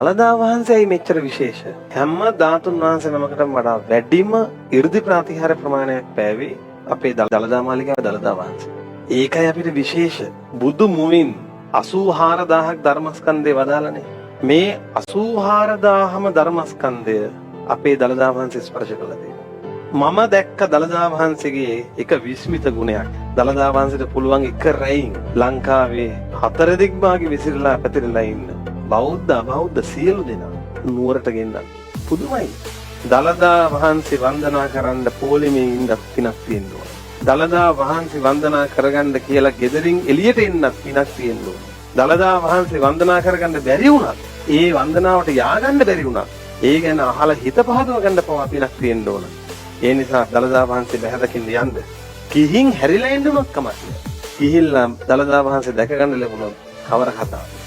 දළදා වහන්සේයි මෙච්චර විශේෂ. හැම ධාතුන් වහන්සේ නමකටම වඩා වැඩිම 이르දි ප්‍රතිහාර ප්‍රමාණයක් පෑවේ අපේ දළදා මාලිගාවේ දළදා වහන්සේ. ඒකයි අපිට විශේෂ. බුදු මුවින් 84000ක් ධර්මස්කන්ධය වදාළනේ. මේ 84000ම ධර්මස්කන්ධය අපේ දළදා වහන්සේ ස්පර්ශ කළා තියෙනවා. මම දැක්ක දළදා වහන්සේගේ එක විස්මිත ගුණයක්. දළදා වහන්සේට පුළුවන් එක රැයින් ලංකාවේ හතර දිග්භාගේ විසිරලා පැතිරලා ඉන්න බෞද්ධ සියලු දෙනා නුවරට ගෙන්නන්න. පුදුමයි. දළදා වහන්සේ වන්දනා කරන්න පොලිමේ ඉන්න පිනක් තියෙන්න ඕන. දළදා වහන්සේ වන්දනා කරගන්න කියලා ගෙදරින් එළියට එන්නත් පිනක් තියෙන්න ඕන. දළදා වහන්සේ වන්දනා කරගන්න බැරි වුණත් ඒ වන්දනාවට ය아가න්න බැරි වුණත් ඒ ගැන අහලා හිත පහදව ගන්න පවා පිනක් තියෙන්න ඕන. ඒ නිසා දළදා වහන්සේ බැහැදකින් යන්න. කිහින් හැරිලා එන්න උනොත් කමක් නෑ. ගිහිල්ලා දළදා වහන්සේ දැක ගන්න ලැබුණොත් කවර කතාවක්.